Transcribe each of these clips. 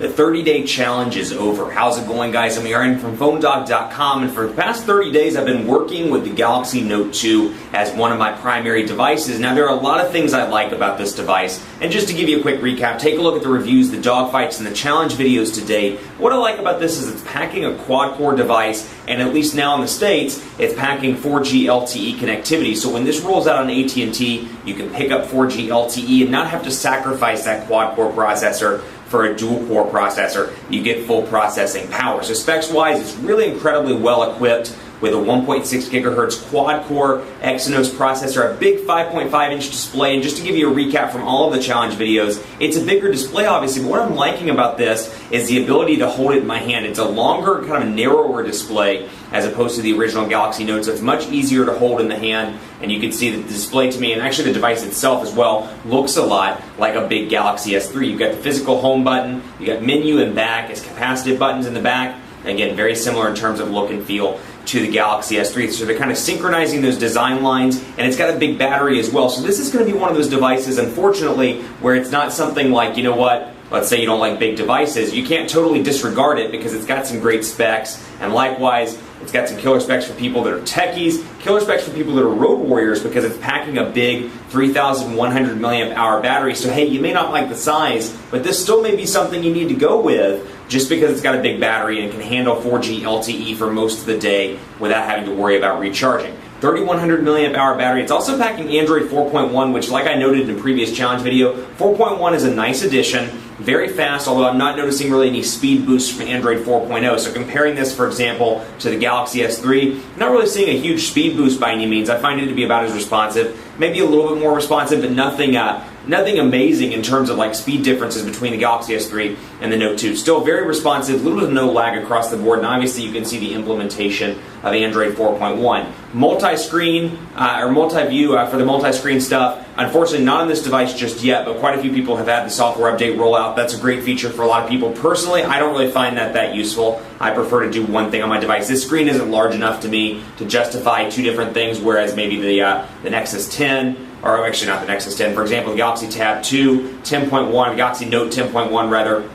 The 30-day challenge is over. How's it going, guys? I'm Aaron from PhoneDog.com, and for the past 30 days I've been working with the Galaxy Note 2 as one of my primary devices. Now, there are a lot of things I like about this device, and just to give you a quick recap, take a look at the reviews, the dogfights, and the challenge videos today. What I like about this is it's packing a quad-core device, and at least now in the States, it's packing 4G LTE connectivity. So when this rolls out on AT&T, you can pick up 4G LTE and not have to sacrifice that quad-core processor for a dual-core processor. You get full processing power. So specs-wise, it's really incredibly well equipped with a 1.6 gigahertz quad-core Exynos processor, a big 5.5-inch display, and just to give you a recap from all of the challenge videos, it's a bigger display obviously, but what I'm liking about this is the ability to hold it in my hand. It's a longer, kind of narrower display as opposed to the original Galaxy Note, so it's much easier to hold in the hand, and you can see that the display to me, and actually the device itself as well, looks a lot like a big Galaxy S3. You've got the physical home button, you got menu and back, it's capacitive buttons in the back. Again, very similar in terms of look and feel to the Galaxy S3. So they're kind of synchronizing those design lines, and it's got a big battery as well. So this is going to be one of those devices, unfortunately, where it's not something like, you know what, let's say you don't like big devices, you can't totally disregard it because it's got some great specs, and likewise, it's got some killer specs for people that are techies, killer specs for people that are road warriors because it's packing a big 3,100 milliamp hour battery. So hey, you may not like the size, but this still may be something you need to go with just because it's got a big battery and can handle 4G LTE for most of the day without having to worry about recharging. 3,100 milliamp hour battery. It's also packing Android 4.1, which, like I noted in a previous challenge video, 4.1 is a nice addition, very fast, although I'm not noticing really any speed boosts from Android 4.0. So comparing this, for example, to the Galaxy S3, I'm not really seeing a huge speed boost by any means. I find it to be about as responsive, maybe a little bit more responsive, but nothing amazing in terms of like speed differences between the Galaxy S3 and the Note 2. Still very responsive, little to no lag across the board, and obviously you can see the implementation of Android 4.1. Multi-screen or multi-view for the multi-screen stuff. Unfortunately, not on this device just yet, but quite a few people have had the software update roll out. That's a great feature for a lot of people. Personally, I don't really find that useful. I prefer to do one thing on my device. This screen isn't large enough to me to justify two different things, whereas maybe the Nexus 10, or actually not the Nexus 10, for example, the Galaxy Tab 2, 10.1, the Galaxy Note 10.1 rather,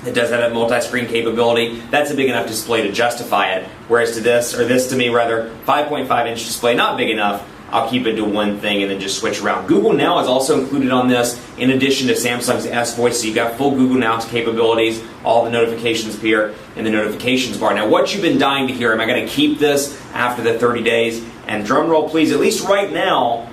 it does have that multi-screen capability. That's a big enough display to justify it. Whereas to this to me rather, 5.5-inch display, not big enough. I'll keep it to one thing and then just switch around. Google Now is also included on this in addition to Samsung's S Voice, so you've got full Google Now capabilities, all the notifications appear in the notifications bar. Now, what you've been dying to hear, am I going to keep this after the 30 days? And drum roll please, at least right now,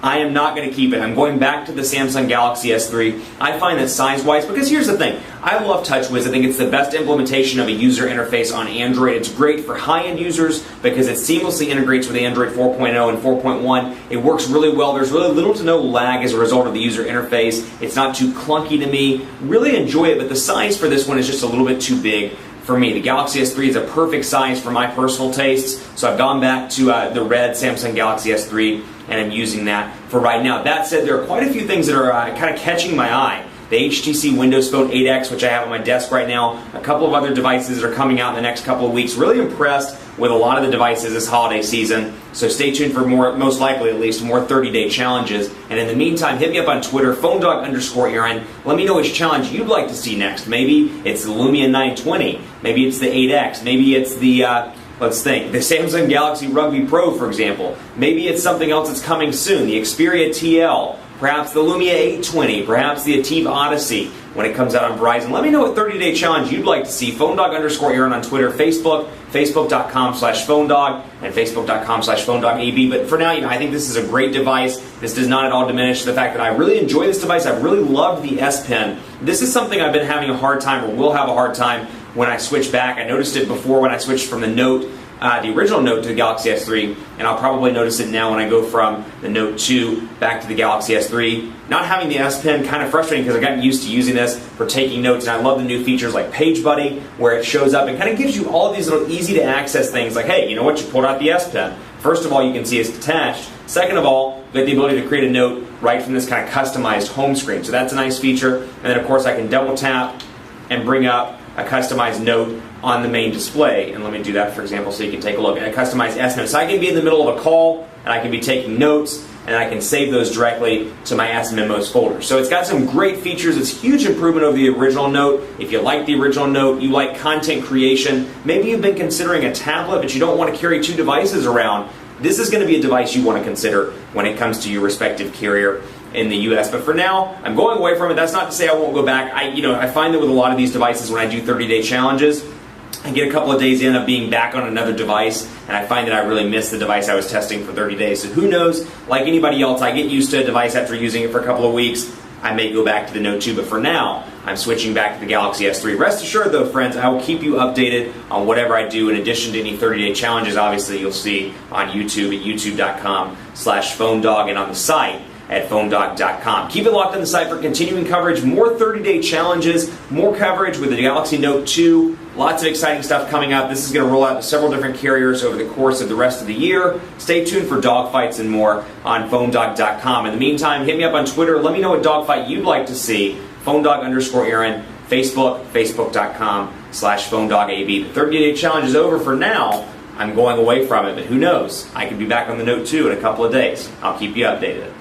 I am not going to keep it. I'm going back to the Samsung Galaxy S3. I find that size-wise, because here's the thing, I love TouchWiz. I think it's the best implementation of a user interface on Android. It's great for high-end users because it seamlessly integrates with Android 4.0 and 4.1. It works really well. There's really little to no lag as a result of the user interface. It's not too clunky to me. Really enjoy it, but the size for this one is just a little bit too big for me. The Galaxy S3 is a perfect size for my personal tastes, so I've gone back to the red Samsung Galaxy S3, and I'm using that for right now. That said, there are quite a few things that are kind of catching my eye. The HTC Windows Phone 8X, which I have on my desk right now, a couple of other devices that are coming out in the next couple of weeks. Really impressed with a lot of the devices this holiday season, so stay tuned for more, most likely at least, more 30-day challenges. And in the meantime, hit me up on Twitter, PhoneDog_Aaron. Let me know which challenge you'd like to see next. Maybe it's the Lumia 920, maybe it's the 8X, maybe it's the let's think, the Samsung Galaxy Rugby Pro, for example. Maybe it's something else that's coming soon, the Xperia TL, perhaps the Lumia 820, perhaps the Ativ Odyssey when it comes out on Verizon. Let me know what 30-day challenge you'd like to see. PhoneDog_Aaron on Twitter, Facebook, Facebook.com/PhoneDog, and Facebook.com/PhoneDogAB. But for now, I think this is a great device. This does not at all diminish the fact that I really enjoy this device. I really love the S Pen. This is something I've been having a hard time, or will have a hard time, when I switch back. I noticed it before when I switched from the Note, the original Note, to the Galaxy S3, and I'll probably notice it now when I go from the Note 2 back to the Galaxy S3. Not having the S Pen, kind of frustrating because I've gotten used to using this for taking notes, and I love the new features like Page Buddy, where it shows up and kind of gives you all of these little easy to access things like, hey, you know what, you pulled out the S Pen. First of all, you can see it's detached. Second of all, you get the ability to create a note right from this kind of customized home screen. So that's a nice feature. And then of course I can double tap and bring up a customized note on the main display. And let me do that, for example, so you can take a look at a customized S Note. So I can be in the middle of a call and I can be taking notes. and I can save those directly to my Apps and Memos folder. So it's got some great features. It's a huge improvement over the original Note. If you like the original Note, you like content creation, maybe you've been considering a tablet but you don't want to carry two devices around, this is going to be a device you want to consider when it comes to your respective carrier in the US. But for now, I'm going away from it. That's not to say I won't go back. I find that with a lot of these devices, when I do 30-day challenges, I get a couple of days in of being back on another device, and I find that I really miss the device I was testing for 30 days. So who knows, like anybody else, I get used to a device after using it for a couple of weeks. I may go back to the Note 2, but for now, I'm switching back to the Galaxy S3. Rest assured though, friends, I will keep you updated on whatever I do in addition to any 30-day challenges. Obviously, you'll see on YouTube at youtube.com/PhoneDog and on the site at PhoneDog.com. Keep it locked on the site for continuing coverage, more 30-day challenges, more coverage with the Galaxy Note 2, lots of exciting stuff coming up. This is going to roll out to several different carriers over the course of the rest of the year. Stay tuned for dogfights and more on PhoneDog.com. In the meantime, hit me up on Twitter. Let me know what dogfight you'd like to see. PhoneDog_Aaron, Facebook, Facebook.com/PhoneDogAB. The 30-day challenge is over for now. I'm going away from it, but who knows? I could be back on the Note 2 in a couple of days. I'll keep you updated.